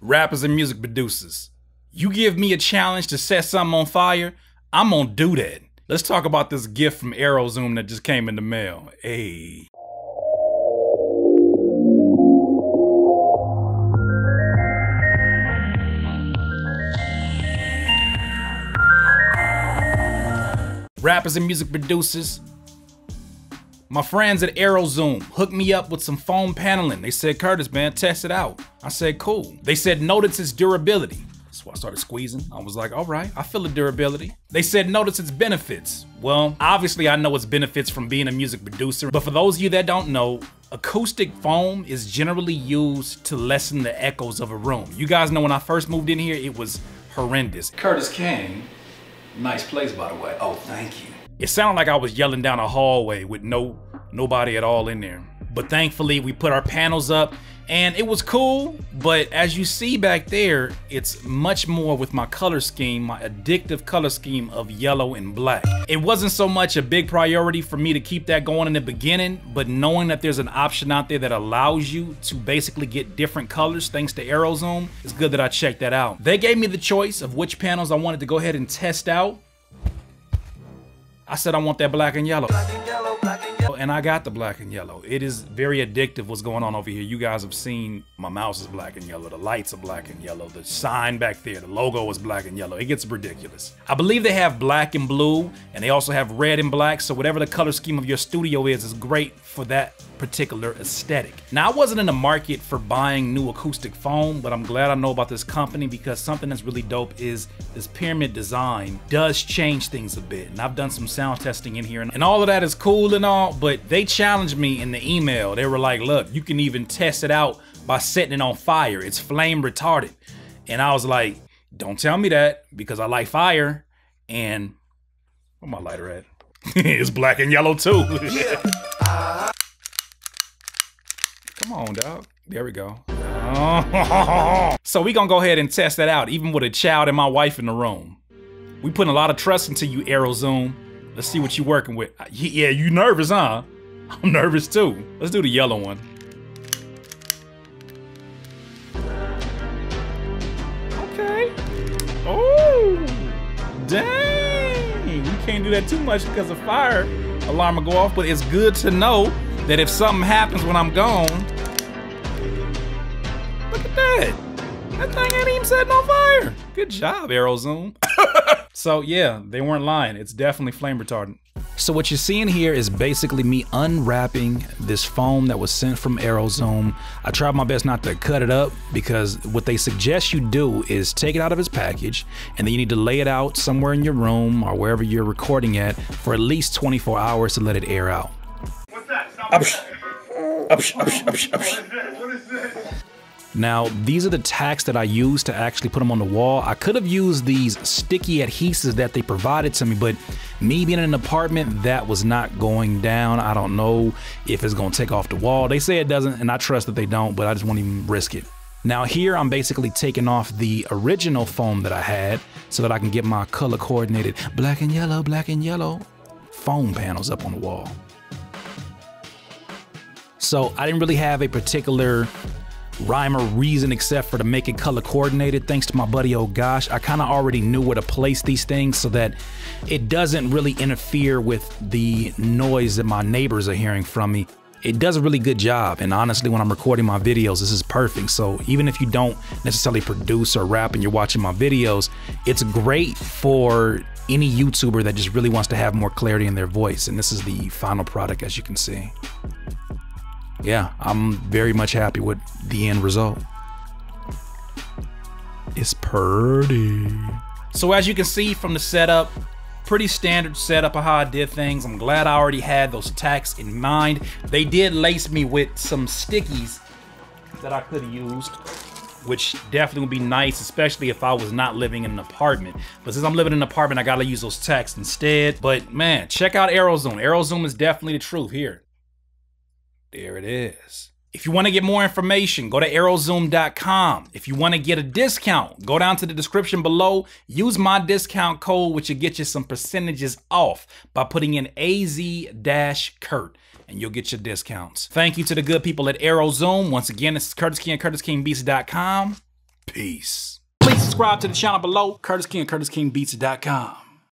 rappers and music producers, you give me a challenge to set something on fire, I'm gonna do that. Let's talk about this gift from AeroZoom that just came in the mail. Hey. Rappers and music producers, my friends at AeroZoom hooked me up with some foam paneling. They said, Curtis, man, test it out. I said, cool. They said, notice its durability. So I started squeezing. I was like, all right, I feel the durability. They said, notice its benefits. Well, obviously I know its benefits from being a music producer, but for those of you that don't know, acoustic foam is generally used to lessen the echoes of a room. You guys know when I first moved in here, it was horrendous. Curtis came. Nice place, by the way. Oh, thank you. It sounded like I was yelling down a hallway with nobody at all in there. But thankfully, we put our panels up and it was cool. But as you see back there, it's much more with my color scheme, my addictive color scheme of yellow and black. It wasn't so much a big priority for me to keep that going in the beginning, but knowing that there's an option out there that allows you to basically get different colors thanks to AeroZoom, it's good that I checked that out. They gave me the choice of which panels I wanted to go ahead and test out. I said I want that black and yellow. And I got the black and yellow. It is very addictive what's going on over here. You guys have seen my mouse is black and yellow, the lights are black and yellow, the sign back there, the logo is black and yellow. It gets ridiculous. I believe they have black and blue, and they also have red and black, so whatever the color scheme of your studio is great for that particular aesthetic. Now, I wasn't in the market for buying new acoustic foam, but I'm glad I know about this company because something that's really dope is this pyramid design does change things a bit. And I've done some sound testing in here and all of that is cool and all, but they challenged me in the email. They were like, look, you can even test it out by setting it on fire. It's flame retardant. And I was like, don't tell me that because I like fire. And where my lighter at? It's black and yellow too. Come on, dog. There we go. So we gonna go ahead and test that out, even with a child and my wife in the room. We putting a lot of trust into you, AeroZoom. Let's see what you working with. Yeah, you nervous, huh? I'm nervous too. Let's do the yellow one. Okay. Oh, dang. You can't do that too much because the fire alarm will go off, but it's good to know that if something happens when I'm gone, look at that. That thing ain't even setting on fire. Good job, AeroZoom. So yeah, they weren't lying. It's definitely flame retardant. So what you're seeing here is basically me unwrapping this foam that was sent from AeroZoom. I tried my best not to cut it up because what they suggest you do is take it out of its package and then you need to lay it out somewhere in your room or wherever you're recording at for at least 24 hours to let it air out. What's that? What is this? Now, these are the tacks that I used to actually put them on the wall. I could have used these sticky adhesives that they provided to me, but me being in an apartment, that was not going down. I don't know if it's gonna take off the wall. They say it doesn't, and I trust that they don't, but I just won't even risk it. Now here, I'm basically taking off the original foam that I had so that I can get my color coordinated black and yellow foam panels up on the wall. So I didn't really have a particular rhyme or reason except for to make it color coordinated. Thanks to my buddy, oh gosh, I kind of already knew where to place these things so that it doesn't really interfere with the noise that my neighbors are hearing from me. It does a really good job, and honestly, when I'm recording my videos, this is perfect. So even if you don't necessarily produce or rap and you're watching my videos, it's great for any YouTuber that just really wants to have more clarity in their voice. And this is the final product, as you can see. Yeah, I'm very much happy with the end result. It's pretty. So as you can see from the setup, pretty standard setup of how I did things. I'm glad I already had those tacks in mind. They did lace me with some stickies that I could have used, which definitely would be nice, especially if I was not living in an apartment. But since I'm living in an apartment, I gotta use those tacks instead. But man, check out AeroZoom. AeroZoom is definitely the truth here. There it is. If you want to get more information, go to aerozoom.com. If you want to get a discount, go down to the description below. Use my discount code, which will get you some percentages off by putting in AZ-Kurt, and you'll get your discounts. Thank you to the good people at AeroZoom. Once again, this is Curtis King at CurtisKingBeats.com. Peace. Peace. Please subscribe to the channel below, Curtis King, CurtisKingBeats.com.